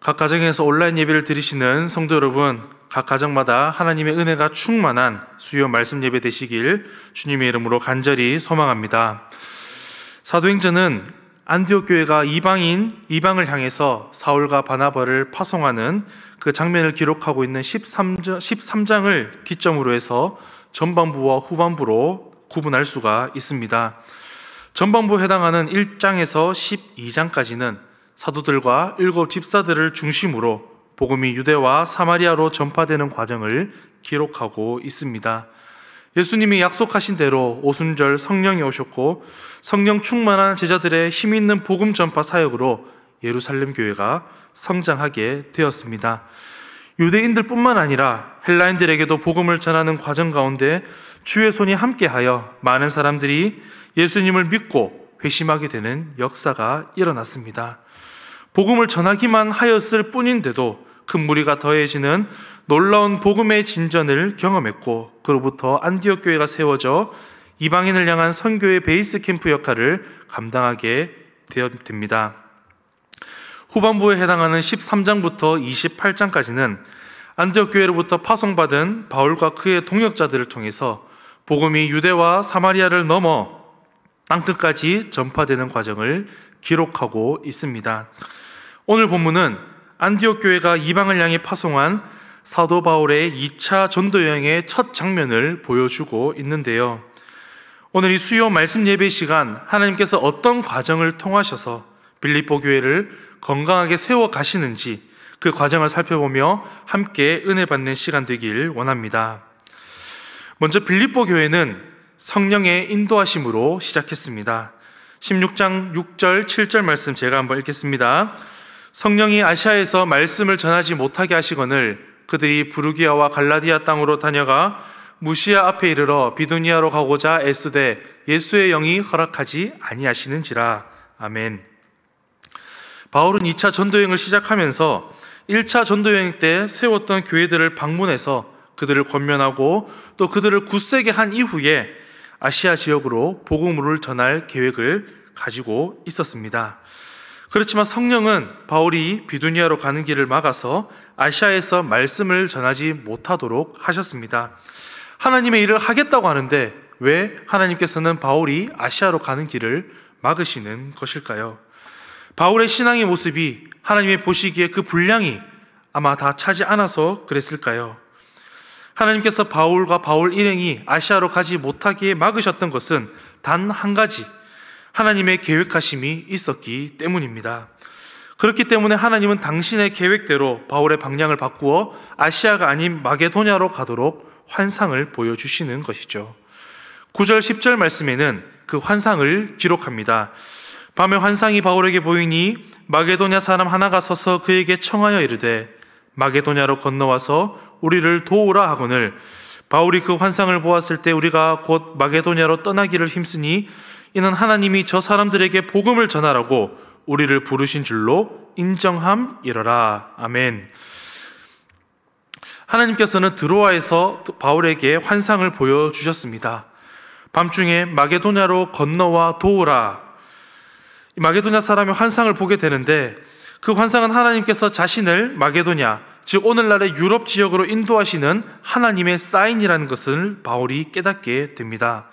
각 가정에서 온라인 예배를 드리시는 성도 여러분, 각 가정마다 하나님의 은혜가 충만한 수요 말씀 예배 되시길 주님의 이름으로 간절히 소망합니다. 사도행전은 안디옥 교회가 이방을 향해서 사울과 바나바를 파송하는 그 장면을 기록하고 있는 13장을 기점으로 해서 전반부와 후반부로 구분할 수가 있습니다. 전반부에 해당하는 1장에서 12장까지는 사도들과 7 집사들을 중심으로 복음이 유대와 사마리아로 전파되는 과정을 기록하고 있습니다. 예수님이 약속하신 대로 오순절 성령이 오셨고 성령 충만한 제자들의 힘 있는 복음 전파 사역으로 예루살렘 교회가 성장하게 되었습니다. 유대인들뿐만 아니라 헬라인들에게도 복음을 전하는 과정 가운데 주의 손이 함께하여 많은 사람들이 예수님을 믿고 회심하게 되는 역사가 일어났습니다. 복음을 전하기만 하였을 뿐인데도 큰 무리가 더해지는 놀라운 복음의 진전을 경험했고, 그로부터 안디옥 교회가 세워져 이방인을 향한 선교의 베이스 캠프 역할을 감당하게 됩니다. 후반부에 해당하는 13장부터 28장까지는 안디옥 교회로부터 파송받은 바울과 그의 동역자들을 통해서 복음이 유대와 사마리아를 넘어 땅끝까지 전파되는 과정을 기록하고 있습니다. 오늘 본문은 안디옥 교회가 이방을 향해 파송한 사도 바울의 2차 전도 여행의 첫 장면을 보여주고 있는데요. 오늘 이 수요 말씀 예배 시간, 하나님께서 어떤 과정을 통하셔서 빌립보 교회를 건강하게 세워 가시는지 그 과정을 살펴보며 함께 은혜 받는 시간 되길 원합니다. 먼저 빌립보 교회는 성령의 인도하심으로 시작했습니다. 16장 6절 7절 말씀 제가 한번 읽겠습니다. 성령이 아시아에서 말씀을 전하지 못하게 하시거늘 그들이 부르기아와 갈라디아 땅으로 다녀가 무시아 앞에 이르러 비두니아로 가고자 애쓰되 예수의 영이 허락하지 아니하시는지라. 아멘. 바울은 2차 전도여행을 시작하면서 1차 전도여행 때 세웠던 교회들을 방문해서 그들을 권면하고 또 그들을 굳세게 한 이후에 아시아 지역으로 복음을 전할 계획을 가지고 있었습니다. 그렇지만 성령은 바울이 비두니아로 가는 길을 막아서 아시아에서 말씀을 전하지 못하도록 하셨습니다. 하나님의 일을 하겠다고 하는데 왜 하나님께서는 바울이 아시아로 가는 길을 막으시는 것일까요? 바울의 신앙의 모습이 하나님이 보시기에 그 분량이 아마 다 차지 않아서 그랬을까요? 하나님께서 바울과 바울 일행이 아시아로 가지 못하게 막으셨던 것은 단 한 가지, 하나님의 계획하심이 있었기 때문입니다. 그렇기 때문에 하나님은 당신의 계획대로 바울의 방향을 바꾸어 아시아가 아닌 마게도냐로 가도록 환상을 보여주시는 것이죠. 9절 10절 말씀에는 그 환상을 기록합니다. 밤에 환상이 바울에게 보이니 마게도냐 사람 하나가 서서 그에게 청하여 이르되 마게도냐로 건너와서 우리를 도우라 하거늘 바울이 그 환상을 보았을 때 우리가 곧 마게도냐로 떠나기를 힘쓰니 이는 하나님이 저 사람들에게 복음을 전하라고 우리를 부르신 줄로 인정함이러라. 아멘. 하나님께서는 드로아에서 바울에게 환상을 보여주셨습니다. 밤중에 마게도냐로 건너와 도우라. 마게도냐 사람의 환상을 보게 되는데 그 환상은 하나님께서 자신을 마게도냐, 즉 오늘날의 유럽 지역으로 인도하시는 하나님의 사인이라는 것을 바울이 깨닫게 됩니다.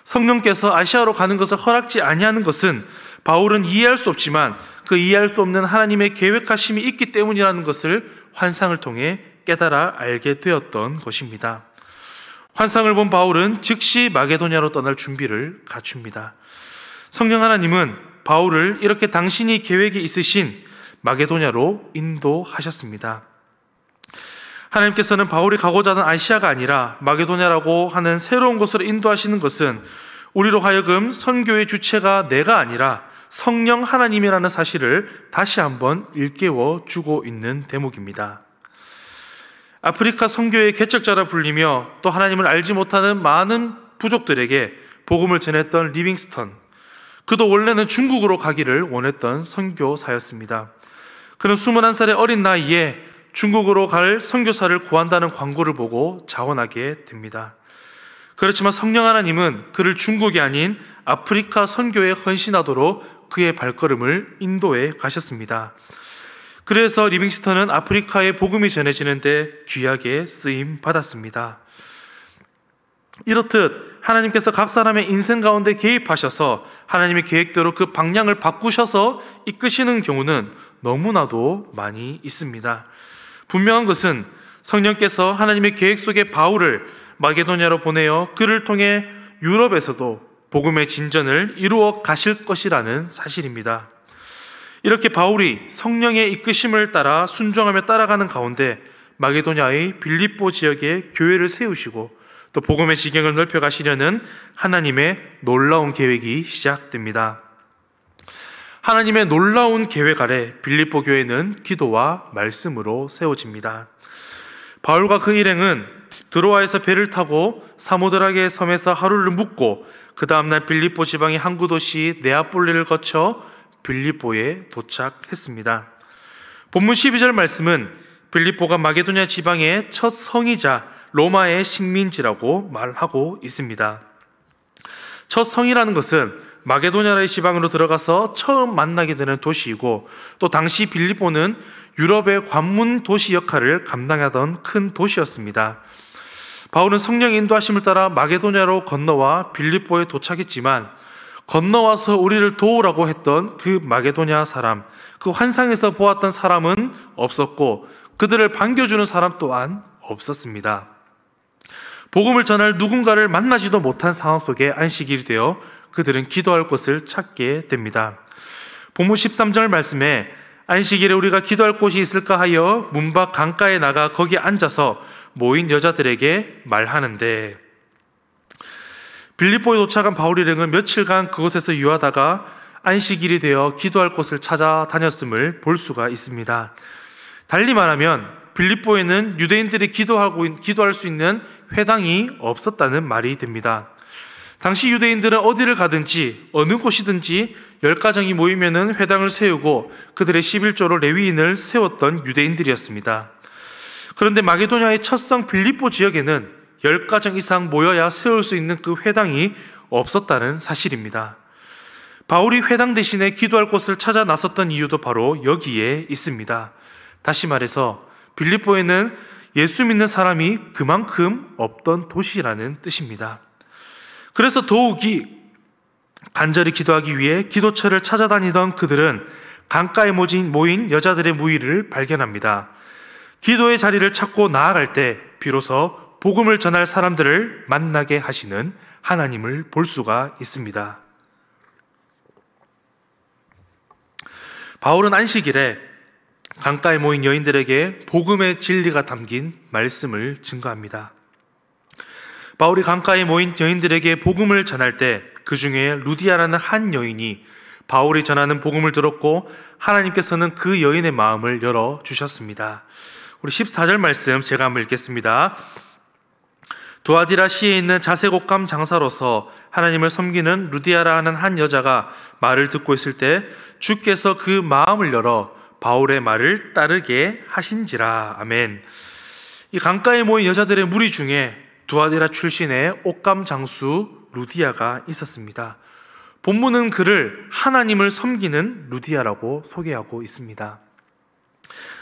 성령께서 아시아로 가는 것을 허락지 아니하는 것은 바울은 이해할 수 없지만 그 이해할 수 없는 하나님의 계획하심이 있기 때문이라는 것을 환상을 통해 깨달아 알게 되었던 것입니다. 환상을 본 바울은 즉시 마게도냐로 떠날 준비를 갖춥니다. 성령 하나님은 바울을 이렇게 당신이 계획이 있으신 마게도냐로 인도하셨습니다. 하나님께서는 바울이 가고자 하는 아시아가 아니라 마게도냐라고 하는 새로운 곳으로 인도하시는 것은 우리로 하여금 선교의 주체가 내가 아니라 성령 하나님이라는 사실을 다시 한번 일깨워 주고 있는 대목입니다. 아프리카 선교의 개척자라 불리며 또 하나님을 알지 못하는 많은 부족들에게 복음을 전했던 리빙스턴, 그도 원래는 중국으로 가기를 원했던 선교사였습니다. 그는 21살의 어린 나이에 중국으로 갈 선교사를 구한다는 광고를 보고 자원하게 됩니다. 그렇지만 성령 하나님은 그를 중국이 아닌 아프리카 선교에 헌신하도록 그의 발걸음을 인도해 가셨습니다. 그래서 리빙스턴은 아프리카에 복음이 전해지는데 귀하게 쓰임 받았습니다. 이렇듯 하나님께서 각 사람의 인생 가운데 개입하셔서 하나님의 계획대로 그 방향을 바꾸셔서 이끄시는 경우는 너무나도 많이 있습니다. 분명한 것은 성령께서 하나님의 계획 속에 바울을 마게도냐로 보내어 그를 통해 유럽에서도 복음의 진전을 이루어 가실 것이라는 사실입니다. 이렇게 바울이 성령의 이끄심을 따라 순종하며 따라가는 가운데 마게도냐의 빌립보 지역에 교회를 세우시고 또 복음의 지경을 넓혀 가시려는 하나님의 놀라운 계획이 시작됩니다. 하나님의 놀라운 계획 아래 빌립보 교회는 기도와 말씀으로 세워집니다. 바울과 그 일행은 드로아에서 배를 타고 사모드라게 섬에서 하루를 묵고 그 다음날 빌립보 지방의 항구 도시 네아폴리를 거쳐 빌립보에 도착했습니다. 본문 12절 말씀은 빌립보가 마게도냐 지방의 첫 성이자 로마의 식민지라고 말하고 있습니다. 첫 성이라는 것은 마게도냐의 지방으로 들어가서 처음 만나게 되는 도시이고 또 당시 빌립보는 유럽의 관문 도시 역할을 감당하던 큰 도시였습니다. 바울은 성령의 인도하심을 따라 마게도냐로 건너와 빌립보에 도착했지만 건너와서 우리를 도우라고 했던 그 마게도냐 사람, 그 환상에서 보았던 사람은 없었고 그들을 반겨주는 사람 또한 없었습니다. 복음을 전할 누군가를 만나지도 못한 상황 속에 안식일이 되어 그들은 기도할 곳을 찾게 됩니다. 본문 13절 말씀에 안식일에 우리가 기도할 곳이 있을까 하여 문 밖 강가에 나가 거기 앉아서 모인 여자들에게 말하는데, 빌립보에 도착한 바울 일행은 며칠간 그곳에서 유하다가 안식일이 되어 기도할 곳을 찾아다녔음을 볼 수가 있습니다. 달리 말하면 빌립보에는 유대인들이 기도할 수 있는 회당이 없었다는 말이 됩니다. 당시 유대인들은 어디를 가든지 어느 곳이든지 10가정이 모이면 회당을 세우고 그들의 11조로 레위인을 세웠던 유대인들이었습니다. 그런데 마게도냐의 첫성 빌립보 지역에는 10가정 이상 모여야 세울 수 있는 그 회당이 없었다는 사실입니다. 바울이 회당 대신에 기도할 곳을 찾아 나섰던 이유도 바로 여기에 있습니다. 다시 말해서 빌립보에는 예수 믿는 사람이 그만큼 없던 도시라는 뜻입니다. 그래서 더욱이 간절히 기도하기 위해 기도처를 찾아다니던 그들은 강가에 모인 여자들의 무리를 발견합니다. 기도의 자리를 찾고 나아갈 때 비로소 복음을 전할 사람들을 만나게 하시는 하나님을 볼 수가 있습니다. 바울은 안식일에 강가에 모인 여인들에게 복음의 진리가 담긴 말씀을 증거합니다. 바울이 강가에 모인 여인들에게 복음을 전할 때 그 중에 루디아라는 한 여인이 바울이 전하는 복음을 들었고 하나님께서는 그 여인의 마음을 열어주셨습니다. 우리 14절 말씀 제가 한번 읽겠습니다. 두아디라 시에 있는 자색옷감 장사로서 하나님을 섬기는 루디아라 하는 한 여자가 말을 듣고 있을 때 주께서 그 마음을 열어 바울의 말을 따르게 하신지라. 아멘. 이 강가에 모인 여자들의 무리 중에 두아디라 출신의 옷감 장수 루디아가 있었습니다. 본문은 그를 하나님을 섬기는 루디아라고 소개하고 있습니다.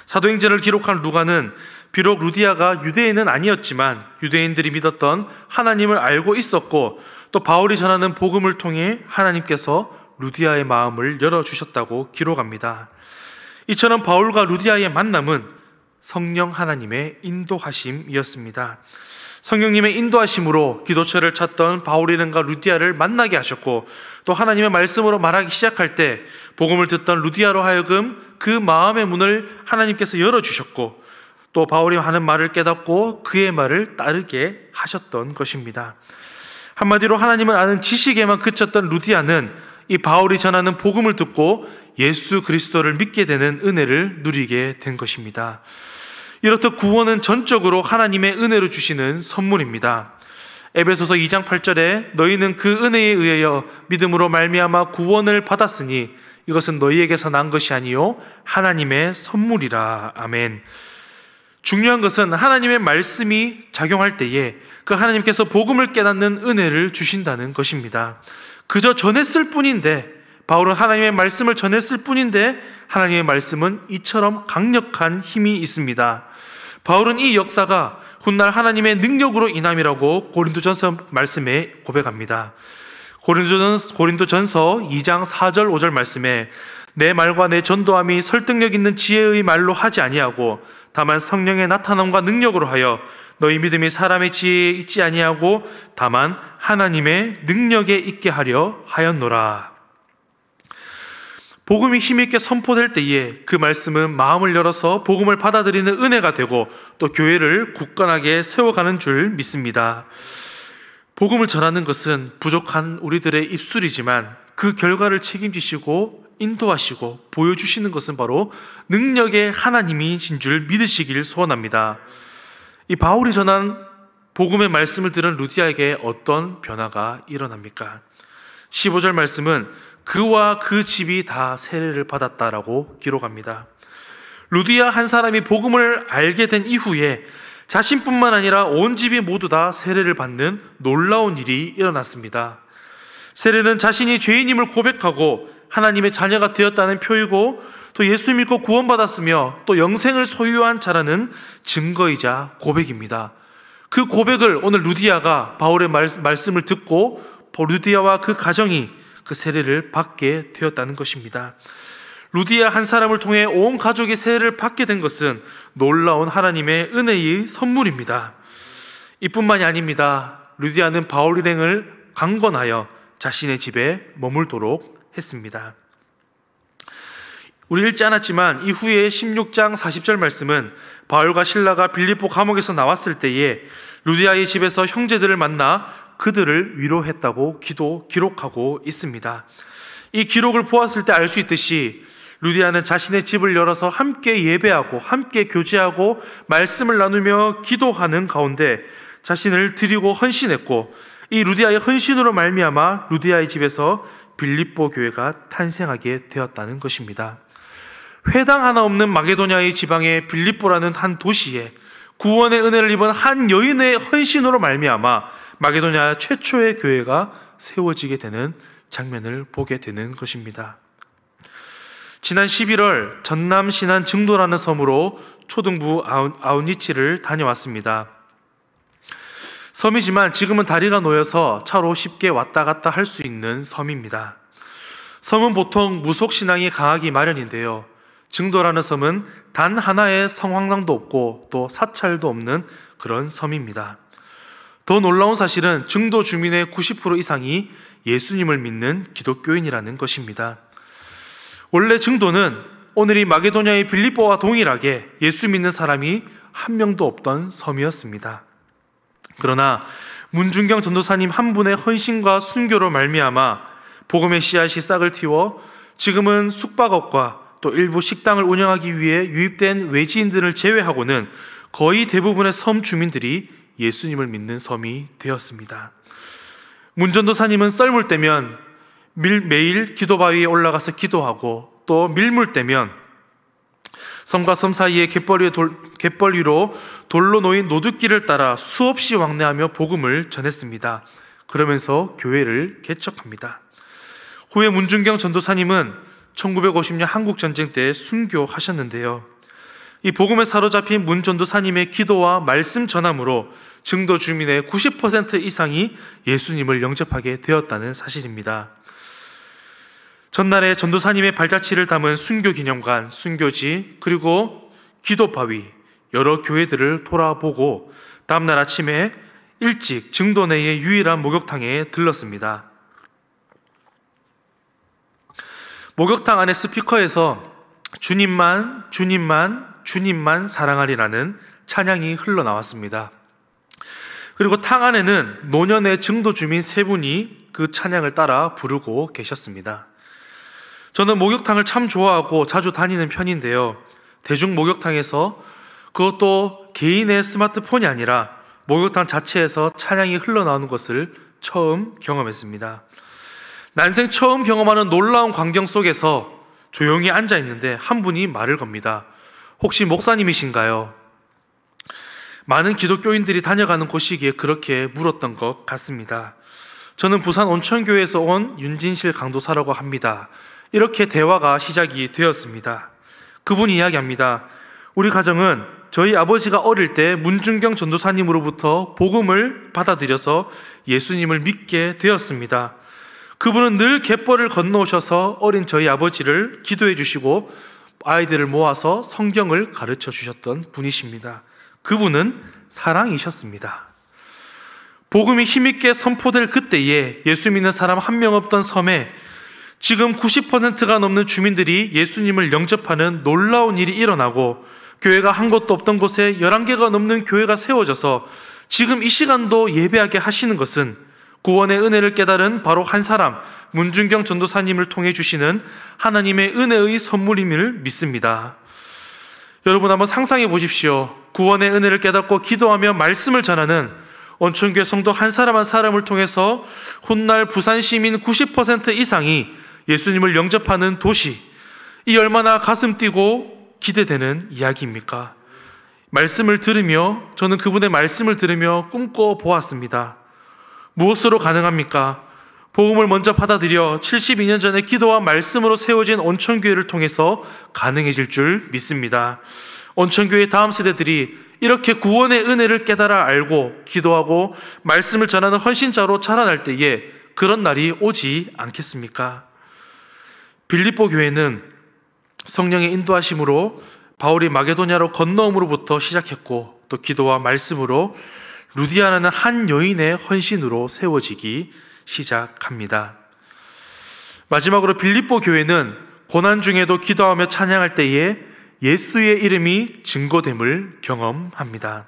사도행전을 기록한 루가는 비록 루디아가 유대인은 아니었지만 유대인들이 믿었던 하나님을 알고 있었고 또 바울이 전하는 복음을 통해 하나님께서 루디아의 마음을 열어주셨다고 기록합니다. 이처럼 바울과 루디아의 만남은 성령 하나님의 인도하심이었습니다. 성령님의 인도하심으로 기도처를 찾던 바울 일행과 루디아를 만나게 하셨고 또 하나님의 말씀으로 말하기 시작할 때 복음을 듣던 루디아로 하여금 그 마음의 문을 하나님께서 열어주셨고 또 바울이 하는 말을 깨닫고 그의 말을 따르게 하셨던 것입니다. 한마디로 하나님을 아는 지식에만 그쳤던 루디아는 이 바울이 전하는 복음을 듣고 예수 그리스도를 믿게 되는 은혜를 누리게 된 것입니다. 이렇듯 구원은 전적으로 하나님의 은혜로 주시는 선물입니다. 에베소서 2장 8절에 너희는 그 은혜에 의하여 믿음으로 말미암아 구원을 받았으니 이것은 너희에게서 난 것이 아니요 하나님의 선물이라. 아멘. 중요한 것은 하나님의 말씀이 작용할 때에 그 하나님께서 복음을 깨닫는 은혜를 주신다는 것입니다. 그저 전했을 뿐인데 바울은 하나님의 말씀을 전했을 뿐인데 하나님의 말씀은 이처럼 강력한 힘이 있습니다. 바울은 이 역사가 훗날 하나님의 능력으로 인함이라고 고린도전서 말씀에 고백합니다. 고린도전서 2장 4절 5절 말씀에 내 말과 내 전도함이 설득력 있는 지혜의 말로 하지 아니하고 다만 성령의 나타남과 능력으로 하여 너희 믿음이 사람의 지혜에 있지 아니하고 다만 하나님의 능력에 있게 하려 하였노라. 복음이 힘있게 선포될 때에 그 말씀은 마음을 열어서 복음을 받아들이는 은혜가 되고 또 교회를 굳건하게 세워가는 줄 믿습니다. 복음을 전하는 것은 부족한 우리들의 입술이지만 그 결과를 책임지시고 인도하시고 보여주시는 것은 바로 능력의 하나님이신 줄 믿으시길 소원합니다. 이 바울이 전한 복음의 말씀을 들은 루디아에게 어떤 변화가 일어납니까? 15절 말씀은 그와 그 집이 다 세례를 받았다라고 기록합니다. 루디아 한 사람이 복음을 알게 된 이후에 자신뿐만 아니라 온 집이 모두 다 세례를 받는 놀라운 일이 일어났습니다. 세례는 자신이 죄인임을 고백하고 하나님의 자녀가 되었다는 표이고 또 예수 믿고 구원받았으며 또 영생을 소유한 자라는 증거이자 고백입니다. 그 고백을 오늘 루디아가 바울의 말씀을 듣고 루디아와 그 가정이 그 세례를 받게 되었다는 것입니다. 루디아 한 사람을 통해 온 가족이 세례를 받게 된 것은 놀라운 하나님의 은혜의 선물입니다. 이뿐만이 아닙니다. 루디아는 바울 일행을 강권하여 자신의 집에 머물도록 했습니다. 우리 읽지 않았지만 이후에 16장 40절 말씀은 바울과 실라가 빌립보 감옥에서 나왔을 때에 루디아의 집에서 형제들을 만나 그들을 위로했다고 기록하고 있습니다. 이 기록을 보았을 때 알 수 있듯이 루디아는 자신의 집을 열어서 함께 예배하고 함께 교제하고 말씀을 나누며 기도하는 가운데 자신을 드리고 헌신했고 이 루디아의 헌신으로 말미암아 루디아의 집에서 빌립보 교회가 탄생하게 되었다는 것입니다. 회당 하나 없는 마게도냐의 지방의 빌립보라는 한 도시에 구원의 은혜를 입은 한 여인의 헌신으로 말미암아 마게도냐 최초의 교회가 세워지게 되는 장면을 보게 되는 것입니다. 지난 11월 전남 신안 증도라는 섬으로 초등부 아웃리치를 다녀왔습니다. 섬이지만 지금은 다리가 놓여서 차로 쉽게 왔다 갔다 할 수 있는 섬입니다. 섬은 보통 무속신앙이 강하기 마련인데요. 증도라는 섬은 단 하나의 성황당도 없고 또 사찰도 없는 그런 섬입니다. 더 놀라운 사실은 증도 주민의 90% 이상이 예수님을 믿는 기독교인이라는 것입니다. 원래 증도는 오늘이 마게도냐의 빌립보와 동일하게 예수 믿는 사람이 한 명도 없던 섬이었습니다. 그러나 문준경 전도사님 한 분의 헌신과 순교로 말미암아 복음의 씨앗이 싹을 틔워 지금은 숙박업과 또 일부 식당을 운영하기 위해 유입된 외지인들을 제외하고는 거의 대부분의 섬 주민들이 예수님을 믿는 섬이 되었습니다. 문 전도사님은 썰물 때면 매일 기도바위에 올라가서 기도하고 또 밀물 때면 섬과 섬 사이의 갯벌 위로 돌로 놓인 노둣길을 따라 수없이 왕래하며 복음을 전했습니다. 그러면서 교회를 개척합니다. 후에 문준경 전도사님은 1950년 한국전쟁 때 순교하셨는데요. 이 복음에 사로잡힌 문 전도사님의 기도와 말씀 전함으로 증도 주민의 90% 이상이 예수님을 영접하게 되었다는 사실입니다. 전날에 전도사님의 발자취를 담은 순교기념관, 순교지, 그리고 기도바위, 여러 교회들을 돌아보고 다음날 아침에 일찍 증도 내의 유일한 목욕탕에 들렀습니다. 목욕탕 안의 스피커에서 주님만, 주님만, 주님만 사랑하리라는 찬양이 흘러나왔습니다. 그리고 탕 안에는 노년의 증도 주민 세 분이 그 찬양을 따라 부르고 계셨습니다. 저는 목욕탕을 참 좋아하고 자주 다니는 편인데요. 대중 목욕탕에서 그것도 개인의 스마트폰이 아니라 목욕탕 자체에서 찬양이 흘러나오는 것을 처음 경험했습니다. 난생 처음 경험하는 놀라운 광경 속에서 조용히 앉아 있는데 한 분이 말을 겁니다. 혹시 목사님이신가요? 많은 기독교인들이 다녀가는 곳이기에 그렇게 물었던 것 같습니다. 저는 부산 온천교회에서 온 윤진실 강도사라고 합니다. 이렇게 대화가 시작이 되었습니다. 그분이 이야기합니다. 우리 가정은 저희 아버지가 어릴 때 문준경 전도사님으로부터 복음을 받아들여서 예수님을 믿게 되었습니다. 그분은 늘 갯벌을 건너오셔서 어린 저희 아버지를 기도해 주시고 아이들을 모아서 성경을 가르쳐 주셨던 분이십니다. 그분은 사랑이셨습니다. 복음이 힘있게 선포될 그때에 예수 믿는 사람 한 명 없던 섬에 지금 90%가 넘는 주민들이 예수님을 영접하는 놀라운 일이 일어나고 교회가 한 곳도 없던 곳에 11개가 넘는 교회가 세워져서 지금 이 시간도 예배하게 하시는 것은 구원의 은혜를 깨달은 바로 한 사람, 문준경 전도사님을 통해 주시는 하나님의 은혜의 선물임을 믿습니다. 여러분 한번 상상해 보십시오. 구원의 은혜를 깨닫고 기도하며 말씀을 전하는 온천교회 성도 한 사람 한 사람을 통해서 훗날 부산 시민 90% 이상이 예수님을 영접하는 도시, 이 얼마나 가슴 뛰고 기대되는 이야기입니까? 말씀을 들으며, 저는 그분의 말씀을 들으며 꿈꿔 보았습니다. 무엇으로 가능합니까? 복음을 먼저 받아들여 72년 전에 기도와 말씀으로 세워진 온천교회를 통해서 가능해질 줄 믿습니다. 온천교회 다음 세대들이 이렇게 구원의 은혜를 깨달아 알고 기도하고 말씀을 전하는 헌신자로 자라날 때에 그런 날이 오지 않겠습니까? 빌립보 교회는 성령의 인도하심으로 바울이 마게도냐로 건너옴으로부터 시작했고 또 기도와 말씀으로 루디아라는 한 여인의 헌신으로 세워지기 시작합니다. 마지막으로 빌립보 교회는 고난 중에도 기도하며 찬양할 때에 예수의 이름이 증거됨을 경험합니다.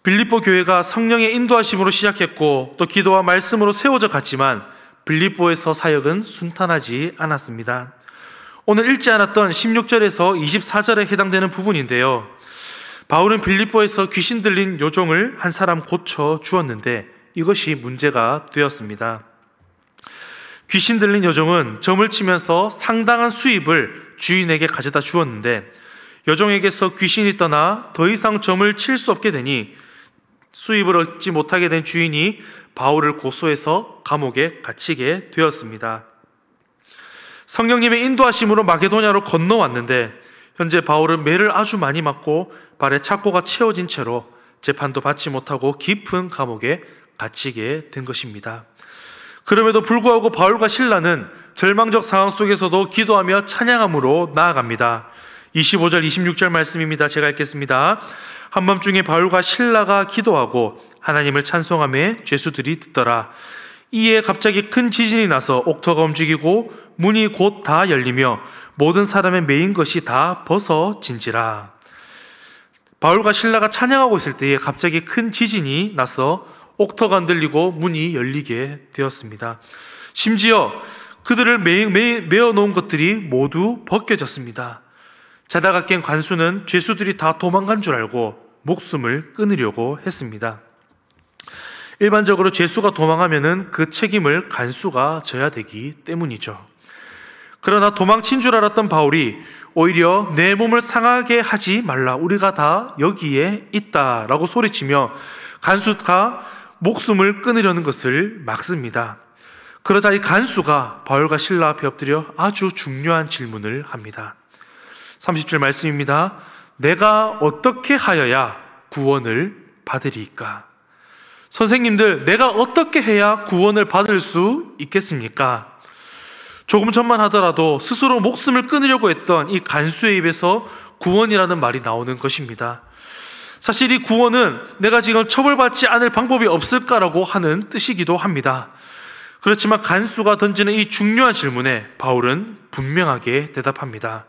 빌립보 교회가 성령의 인도하심으로 시작했고 또 기도와 말씀으로 세워져 갔지만 빌립보에서 사역은 순탄하지 않았습니다. 오늘 읽지 않았던 16절에서 24절에 해당되는 부분인데요. 바울은 빌립보에서 귀신 들린 요종을 한 사람 고쳐 주었는데 이것이 문제가 되었습니다. 귀신 들린 여종은 점을 치면서 상당한 수입을 주인에게 가져다 주었는데 여종에게서 귀신이 떠나 더 이상 점을 칠 수 없게 되니 수입을 얻지 못하게 된 주인이 바울을 고소해서 감옥에 갇히게 되었습니다. 성령님의 인도하심으로 마게도냐로 건너왔는데 현재 바울은 매를 아주 많이 맞고 발에 착고가 채워진 채로 재판도 받지 못하고 깊은 감옥에 갇히게 된 것입니다. 그럼에도 불구하고 바울과 실라는 절망적 상황 속에서도 기도하며 찬양함으로 나아갑니다. 25절 26절 말씀입니다. 제가 읽겠습니다. 한밤중에 바울과 실라가 기도하고 하나님을 찬송하며 죄수들이 듣더라. 이에 갑자기 큰 지진이 나서 옥토가 움직이고 문이 곧 다 열리며 모든 사람의 매인 것이 다 벗어진지라. 바울과 실라가 찬양하고 있을 때에 갑자기 큰 지진이 나서 옥토가 흔들리고 문이 열리게 되었습니다. 심지어 그들을 메어 놓은 것들이 모두 벗겨졌습니다. 자다가 깬 관수는 죄수들이 다 도망간 줄 알고 목숨을 끊으려고 했습니다. 일반적으로 죄수가 도망하면은 그 책임을 간수가 져야 되기 때문이죠. 그러나 도망친 줄 알았던 바울이 오히려 내 몸을 상하게 하지 말라, 우리가 다 여기에 있다라고 소리치며 간수가 목숨을 끊으려는 것을 막습니다. 그러자 이 간수가 바울과 실라 앞에 엎드려 아주 중요한 질문을 합니다. 30절 말씀입니다. 내가 어떻게 하여야 구원을 받으리이까? 선생님들, 내가 어떻게 해야 구원을 받을 수 있겠습니까? 조금 전만 하더라도 스스로 목숨을 끊으려고 했던 이 간수의 입에서 구원이라는 말이 나오는 것입니다. 사실 이 구원은 내가 지금 처벌받지 않을 방법이 없을까라고 하는 뜻이기도 합니다. 그렇지만 간수가 던지는 이 중요한 질문에 바울은 분명하게 대답합니다.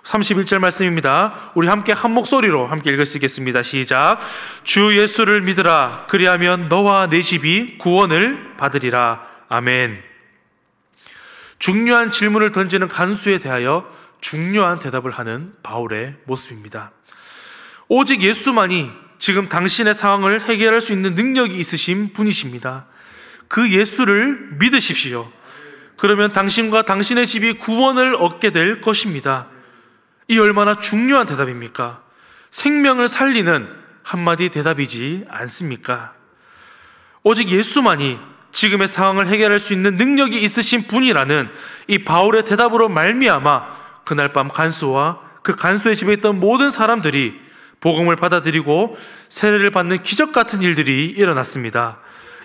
31절 말씀입니다. 우리 함께 한 목소리로 함께 읽으시겠습니다. 시작. 주 예수를 믿으라. 그리하면 너와 내 집이 구원을 받으리라. 아멘. 중요한 질문을 던지는 간수에 대하여 중요한 대답을 하는 바울의 모습입니다. 오직 예수만이 지금 당신의 상황을 해결할 수 있는 능력이 있으신 분이십니다. 그 예수를 믿으십시오. 그러면 당신과 당신의 집이 구원을 얻게 될 것입니다. 이 얼마나 중요한 대답입니까? 생명을 살리는 한마디 대답이지 않습니까? 오직 예수만이 지금의 상황을 해결할 수 있는 능력이 있으신 분이라는 이 바울의 대답으로 말미암아 그날 밤 간수와 그 간수의 집에 있던 모든 사람들이 복음을 받아들이고 세례를 받는 기적 같은 일들이 일어났습니다.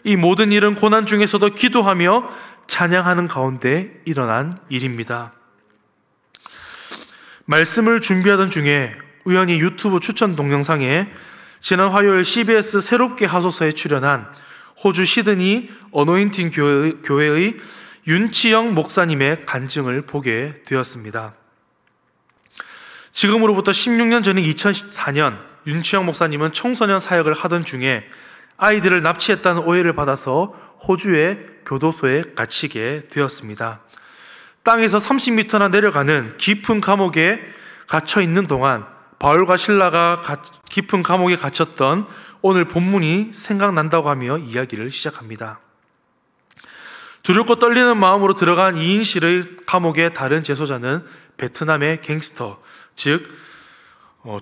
이 모든 일은 고난 중에서도 기도하며 찬양하는 가운데 일어난 일입니다. 말씀을 준비하던 중에 우연히 유튜브 추천 동영상에 지난 화요일 CBS 새롭게 하소서에 출연한 호주 시드니 어노인팅 교회의 윤치영 목사님의 간증을 보게 되었습니다. 지금으로부터 16년 전인 2004년 윤치영 목사님은 청소년 사역을 하던 중에 아이들을 납치했다는 오해를 받아서 호주의 교도소에 갇히게 되었습니다. 땅에서 30m나 내려가는 깊은 감옥에 갇혀 있는 동안 바울과 실라가 깊은 감옥에 갇혔던 오늘 본문이 생각난다고 하며 이야기를 시작합니다. 두렵고 떨리는 마음으로 들어간 이인실의 감옥의 다른 재소자는 베트남의 갱스터, 즉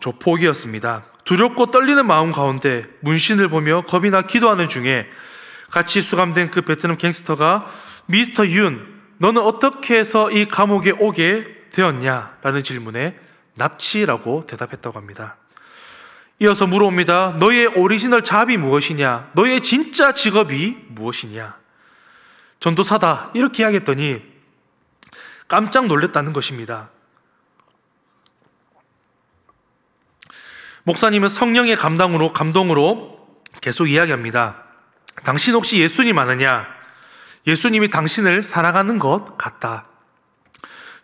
조폭이었습니다. 두렵고 떨리는 마음 가운데 문신을 보며 겁이 나 기도하는 중에 같이 수감된 그 베트남 갱스터가 미스터 윤, 너는 어떻게 해서 이 감옥에 오게 되었냐? 라는 질문에 납치라고 대답했다고 합니다. 이어서 물어옵니다. 너의 오리지널 잡이 무엇이냐? 너의 진짜 직업이 무엇이냐? 전도사다 이렇게 이야기했더니 깜짝 놀랐다는 것입니다. 목사님은 성령의 감동으로 계속 이야기합니다. 당신 혹시 예수님 아느냐? 예수님이 당신을 사랑하는 것 같다.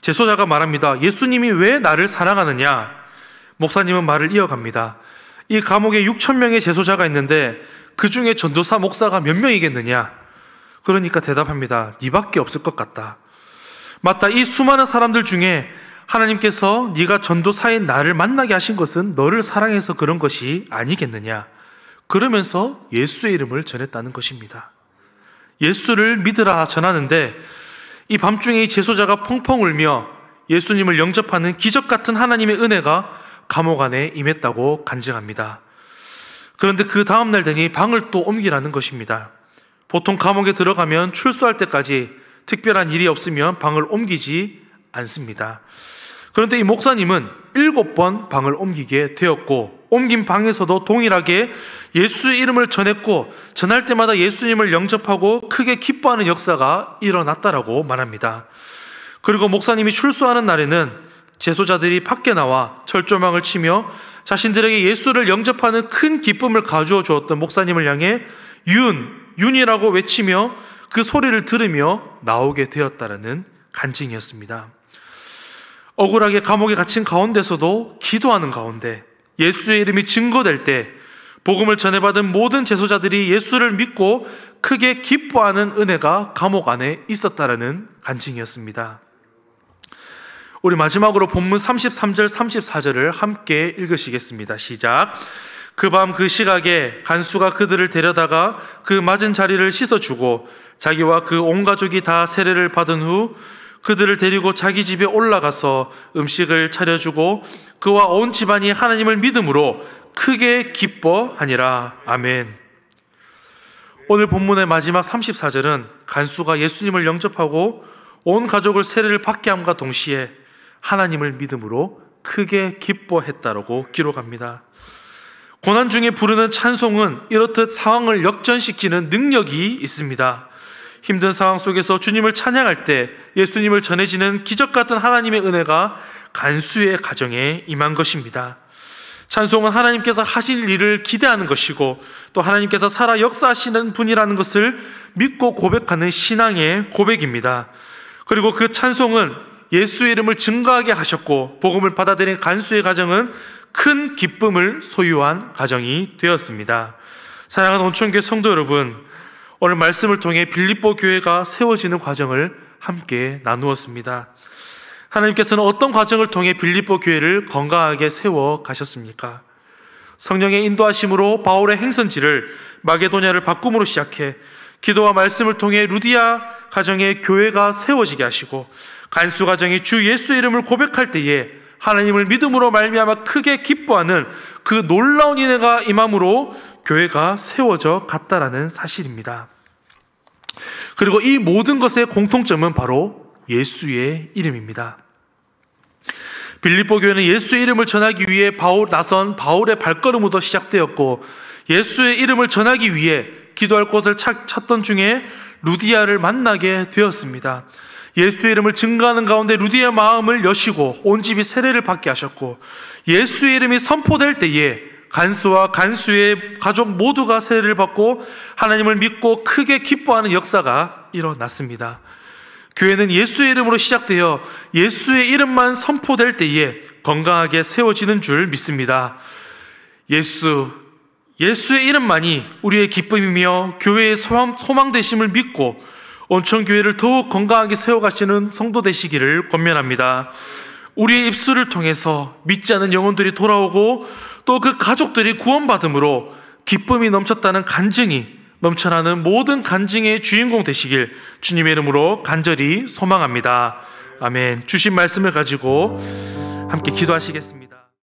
재소자가 말합니다. 예수님이 왜 나를 사랑하느냐? 목사님은 말을 이어갑니다. 이 감옥에 6,000명의 재소자가 있는데 그 중에 전도사 목사가 몇 명이겠느냐? 그러니까 대답합니다. 네밖에 없을 것 같다. 맞다. 이 수많은 사람들 중에 하나님께서 네가 전도사인 나를 만나게 하신 것은 너를 사랑해서 그런 것이 아니겠느냐? 그러면서 예수의 이름을 전했다는 것입니다. 예수를 믿으라 전하는데 이 밤중에 이 재소자가 펑펑 울며 예수님을 영접하는 기적 같은 하나님의 은혜가 감옥 안에 임했다고 간증합니다. 그런데 그 다음날 되니 방을 또 옮기라는 것입니다. 보통 감옥에 들어가면 출소할 때까지 특별한 일이 없으면 방을 옮기지 않습니다. 그런데 이 목사님은 7번 방을 옮기게 되었고 옮긴 방에서도 동일하게 예수의 이름을 전했고 전할 때마다 예수님을 영접하고 크게 기뻐하는 역사가 일어났다라고 말합니다. 그리고 목사님이 출소하는 날에는 재소자들이 밖에 나와 철조망을 치며 자신들에게 예수를 영접하는 큰 기쁨을 가져어 주었던 목사님을 향해 윤이라고 외치며 그 소리를 들으며 나오게 되었다라는 간증이었습니다. 억울하게 감옥에 갇힌 가운데서도 기도하는 가운데 예수의 이름이 증거될 때 복음을 전해받은 모든 재소자들이 예수를 믿고 크게 기뻐하는 은혜가 감옥 안에 있었다라는 간증이었습니다. 우리 마지막으로 본문 33절 34절을 함께 읽으시겠습니다. 시작. 그 밤 그 시각에 간수가 그들을 데려다가 그 맞은 자리를 씻어주고 자기와 그 온 가족이 다 세례를 받은 후 그들을 데리고 자기 집에 올라가서 음식을 차려주고 그와 온 집안이 하나님을 믿음으로 크게 기뻐하니라. 아멘. 오늘 본문의 마지막 34절은 간수가 예수님을 영접하고 온 가족을 세례를 받게 함과 동시에 하나님을 믿음으로 크게 기뻐했다라고 기록합니다. 고난 중에 부르는 찬송은 이렇듯 상황을 역전시키는 능력이 있습니다. 힘든 상황 속에서 주님을 찬양할 때 예수님을 전해지는 기적 같은 하나님의 은혜가 간수의 가정에 임한 것입니다. 찬송은 하나님께서 하실 일을 기대하는 것이고 또 하나님께서 살아 역사하시는 분이라는 것을 믿고 고백하는 신앙의 고백입니다. 그리고 그 찬송은 예수의 이름을 증거하게 하셨고 복음을 받아들인 간수의 가정은 큰 기쁨을 소유한 가정이 되었습니다. 사랑하는 온천교회 성도 여러분, 오늘 말씀을 통해 빌립보 교회가 세워지는 과정을 함께 나누었습니다. 하나님께서는 어떤 과정을 통해 빌립보 교회를 건강하게 세워 가셨습니까? 성령의 인도하심으로 바울의 행선지를 마게도냐를 바꿈으로 시작해 기도와 말씀을 통해 루디아 가정의 교회가 세워지게 하시고 간수 가정이 주 예수의 이름을 고백할 때에 하나님을 믿음으로 말미암아 크게 기뻐하는 그 놀라운 은혜가 임함으로 교회가 세워져 갔다라는 사실입니다. 그리고 이 모든 것의 공통점은 바로 예수의 이름입니다. 빌립보 교회는 예수의 이름을 전하기 위해 나선 바울의 발걸음부터 시작되었고, 예수의 이름을 전하기 위해 기도할 곳을 찾던 중에 루디아를 만나게 되었습니다. 예수의 이름을 증거하는 가운데 루디아의 마음을 여시고 온 집이 세례를 받게 하셨고, 예수의 이름이 선포될 때에 간수와 간수의 가족 모두가 세례를 받고 하나님을 믿고 크게 기뻐하는 역사가 일어났습니다. 교회는 예수의 이름으로 시작되어 예수의 이름만 선포될 때에 건강하게 세워지는 줄 믿습니다. 예수의 이름만이 우리의 기쁨이며 교회의 소망 되심을 믿고 온천교회를 더욱 건강하게 세워가시는 성도 되시기를 권면합니다. 우리의 입술을 통해서 믿지 않은 영혼들이 돌아오고 또 그 가족들이 구원받음으로 기쁨이 넘쳤다는 간증이 넘쳐나는 모든 간증의 주인공 되시길 주님의 이름으로 간절히 소망합니다. 아멘. 주신 말씀을 가지고 함께 기도하시겠습니다.